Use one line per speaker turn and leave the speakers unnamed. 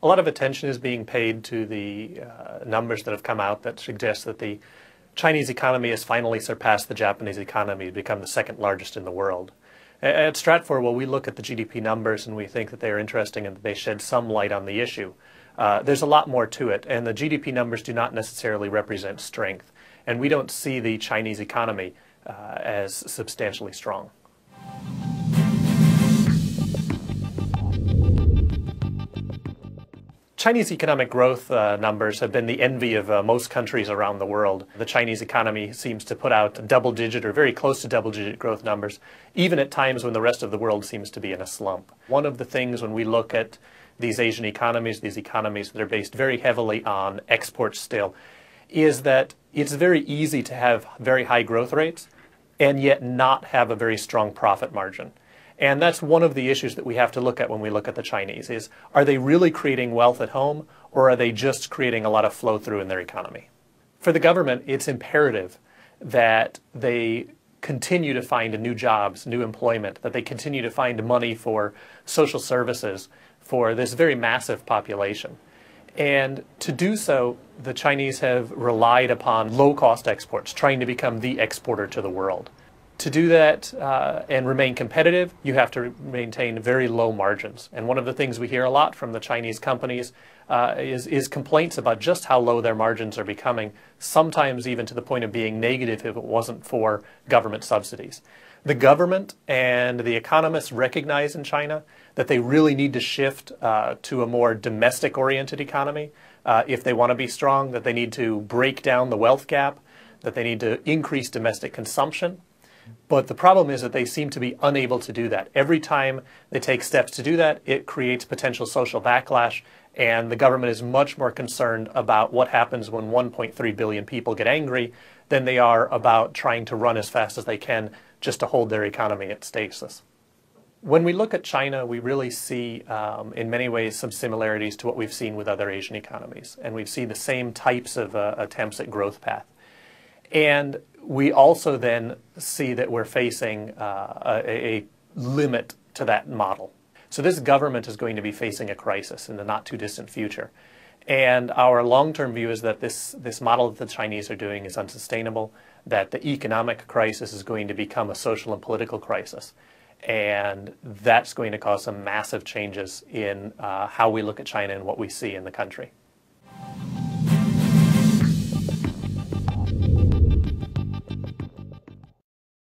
A lot of attention is being paid to the numbers that have come out that suggest that the Chinese economy has finally surpassed the Japanese economy to become the second largest in the world. At Stratfor, well, we look at the GDP numbers and we think that they are interesting and that they shed some light on the issue. There's a lot more to it, and the GDP numbers do not necessarily represent strength. And we don't see the Chinese economy as substantially strong. Chinese economic growth numbers have been the envy of most countries around the world. The Chinese economy seems to put out double-digit or very close to double-digit growth numbers, even at times when the rest of the world seems to be in a slump. One of the things when we look at these Asian economies, these economies that are based very heavily on exports still, is that it's very easy to have very high growth rates and yet not have a very strong profit margin. And that's one of the issues that we have to look at when we look at the Chinese is, are they really creating wealth at home, or are they just creating a lot of flow through in their economy? For the government, it's imperative that they continue to find new jobs, new employment, that they continue to find money for social services for this very massive population. And to do so, the Chinese have relied upon low-cost exports, trying to become the exporter to the world. To do that and remain competitive, you have to maintain very low margins. And one of the things we hear a lot from the Chinese companies is complaints about just how low their margins are becoming, sometimes even to the point of being negative if it wasn't for government subsidies. The government and the economists recognize in China that they really need to shift to a more domestic-oriented economy if they want to be strong, that they need to break down the wealth gap, that they need to increase domestic consumption. But the problem is that they seem to be unable to do that. Every time they take steps to do that, it creates potential social backlash, and the government is much more concerned about what happens when 1.3 billion people get angry than they are about trying to run as fast as they can just to hold their economy at stasis. When we look at China, we really see, in many ways, some similarities to what we've seen with other Asian economies, and we've seen the same types of attempts at growth path. And we also then see that we're facing a limit to that model. So this government is going to be facing a crisis in the not too distant future. And our long-term view is that this model that the Chinese are doing is unsustainable, that the economic crisis is going to become a social and political crisis. And that's going to cause some massive changes in how we look at China and what we see in the country.